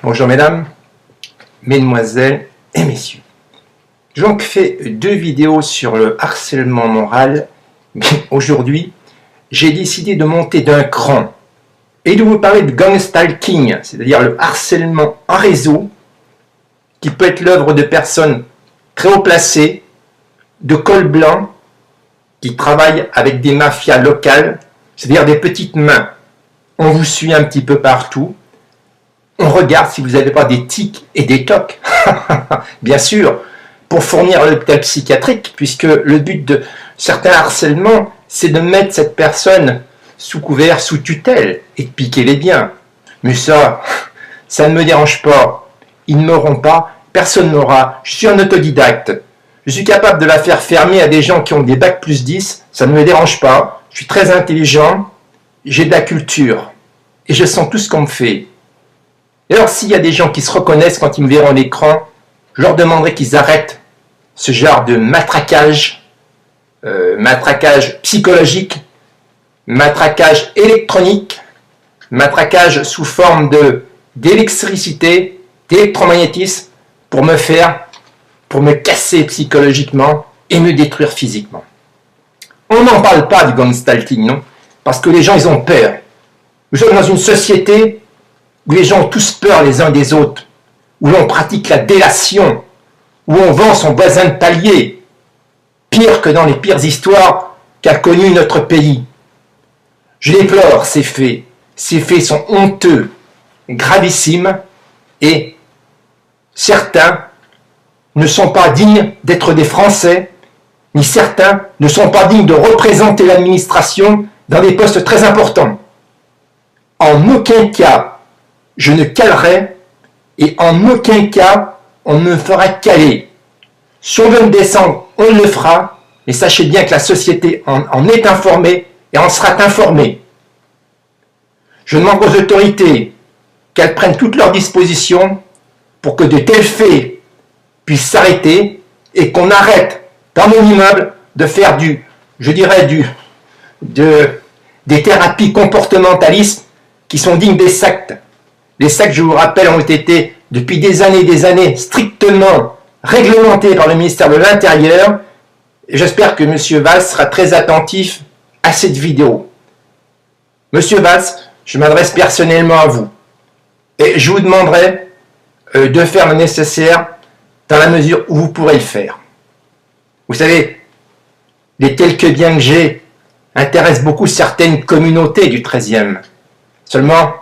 Bonjour mesdames, mesdemoiselles et messieurs. J'ai donc fait 2 vidéos sur le harcèlement moral, mais aujourd'hui, j'ai décidé de monter d'un cran et de vous parler de gang stalking, c'est-à-dire le harcèlement en réseau, qui peut être l'œuvre de personnes très haut placées, de col blanc, qui travaillent avec des mafias locales, c'est-à-dire des petites mains. On vous suit un petit peu partout. On regarde si vous n'avez pas des tics et des tocs. Bien sûr, pour fournir l'hôpital psychiatrique, puisque le but de certains harcèlements, c'est de mettre cette personne sous couvert, sous tutelle, et de piquer les biens. Mais ça ne me dérange pas. Ils ne m'auront pas, personne n'aura. Je suis un autodidacte. Je suis capable de la faire fermer à des gens qui ont des bacs plus 10, ça ne me dérange pas. Je suis très intelligent, j'ai de la culture, et je sens tout ce qu'on me fait. Et alors, s'il y a des gens qui se reconnaissent quand ils me verront à l'écran, je leur demanderai qu'ils arrêtent ce genre de matraquage psychologique, matraquage électronique, matraquage sous forme d'électricité, d'électromagnétisme, pour me casser psychologiquement et me détruire physiquement. On n'en parle pas du gang stalking, non? Parce que les gens, ils ont peur. Nous sommes dans une société où les gens ont tous peur les uns des autres, où l'on pratique la délation, où on vend son voisin de palier, pire que dans les pires histoires qu'a connues notre pays. Je déplore ces faits. Ces faits sont honteux, gravissimes, et certains ne sont pas dignes d'être des Français, ni certains ne sont pas dignes de représenter l'administration dans des postes très importants. En aucun cas, je ne calerai, et en aucun cas, on ne me fera caler. Si on veut me descendre, on le fera, mais sachez bien que la société en est informée et en sera informée. Je demande aux autorités qu'elles prennent toutes leurs dispositions pour que de tels faits puissent s'arrêter et qu'on arrête dans mon immeuble de faire des thérapies comportementalistes qui sont dignes des sectes. Les sectes, je vous rappelle, ont été depuis des années strictement réglementés par le ministère de l'Intérieur. Et j'espère que M. Valls sera très attentif à cette vidéo. M. Valls, je m'adresse personnellement à vous. Et je vous demanderai de faire le nécessaire dans la mesure où vous pourrez le faire. Vous savez, les quelques biens que j'ai intéressent beaucoup certaines communautés du 13e. Seulement,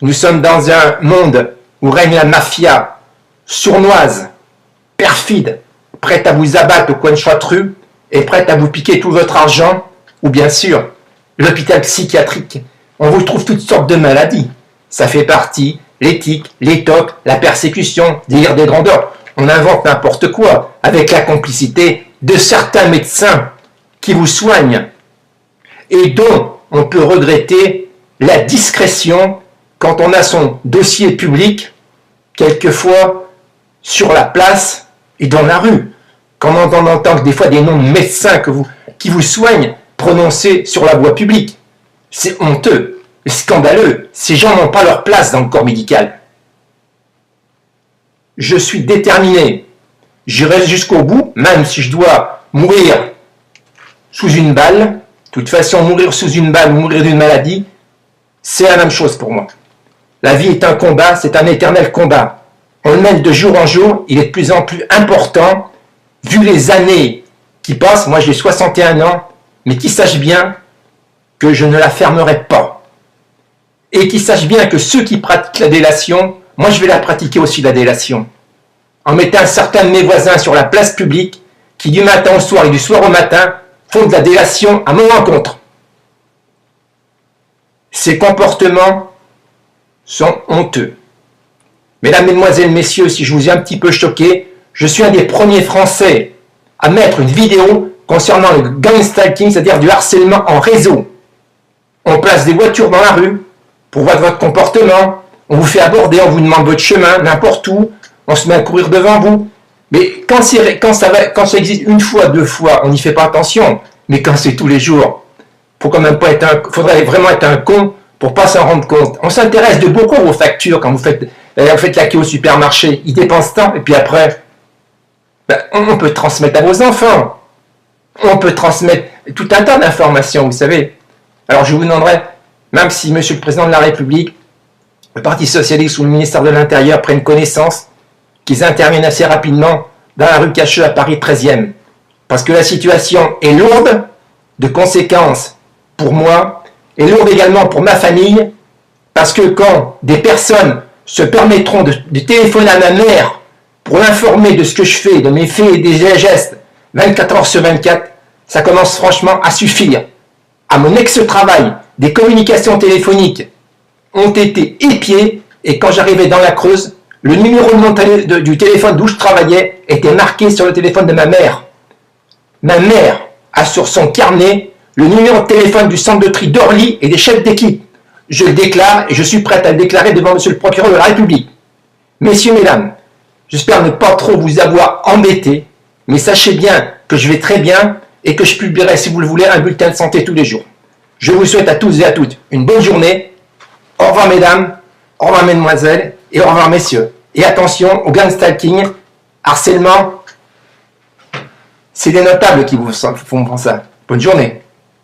nous sommes dans un monde où règne la mafia, sournoise, perfide, prête à vous abattre au coin de Choiseul et prête à vous piquer tout votre argent, ou bien sûr, l'hôpital psychiatrique. On vous trouve toutes sortes de maladies. Ça fait partie, l'éthique, les tocs, la persécution, délire des grandeurs. On invente n'importe quoi avec la complicité de certains médecins qui vous soignent et dont on peut regretter la discrétion quand on a son dossier public, quelquefois sur la place et dans la rue. Quand on entend des fois des noms de médecins qui vous soignent prononcés sur la voie publique. C'est honteux, scandaleux. Ces gens n'ont pas leur place dans le corps médical. Je suis déterminé. J'irai jusqu'au bout, même si je dois mourir sous une balle. De toute façon, mourir sous une balle ou mourir d'une maladie, c'est la même chose pour moi. La vie est un combat, c'est un éternel combat. On le mène de jour en jour, il est de plus en plus important, vu les années qui passent. Moi j'ai 61 ans, mais qu'ils sachent bien que je ne la fermerai pas. Et qu'ils sachent bien que ceux qui pratiquent la délation, moi je vais la pratiquer aussi la délation. En mettant certains de mes voisins sur la place publique, qui du matin au soir et du soir au matin, font de la délation à mon encontre. Ces comportements sont honteux. Mesdames, mesdemoiselles, messieurs, si je vous ai un petit peu choqué, je suis un des premiers Français à mettre une vidéo concernant le gang stalking, c'est-à-dire du harcèlement en réseau. On place des voitures dans la rue pour voir votre comportement, on vous fait aborder, on vous demande votre chemin, n'importe où, on se met à courir devant vous. Mais quand ça existe une fois, 2 fois, on n'y fait pas attention. Mais quand c'est tous les jours, faudrait vraiment être un con pour pas s'en rendre compte. On s'intéresse de beaucoup à vos factures quand vous faites vous faites la queue au supermarché, ils dépensent tant, et puis après, on peut transmettre à vos enfants. On peut transmettre tout un tas d'informations, vous savez. Alors je vous demanderai, même si Monsieur le Président de la République, le Parti Socialiste ou le ministère de l'Intérieur prennent connaissance, qu'ils interviennent assez rapidement dans la rue Cacheux à Paris 13e. Parce que la situation est lourde de conséquences pour moi, et lourde également pour ma famille, parce que quand des personnes se permettront de téléphoner à ma mère pour l'informer de ce que je fais, de mes faits et des gestes, 24 heures sur 24, ça commence franchement à suffire. À mon ex-travail, des communications téléphoniques ont été épiées, et quand j'arrivais dans la Creuse, le numéro du téléphone d'où je travaillais était marqué sur le téléphone de ma mère. Ma mère a sur son carnet le numéro de téléphone du centre de tri d'Orly et des chefs d'équipe. Je le déclare et je suis prêt à le déclarer devant Monsieur le procureur de la République. Messieurs, mesdames, j'espère ne pas trop vous avoir embêté, mais sachez bien que je vais très bien et que je publierai, si vous le voulez, un bulletin de santé tous les jours. Je vous souhaite à tous et à toutes une bonne journée. Au revoir mesdames, au revoir mesdemoiselles et au revoir messieurs. Et attention au gun stalking, harcèlement, c'est des notables qui vous font ça. Bonne journée.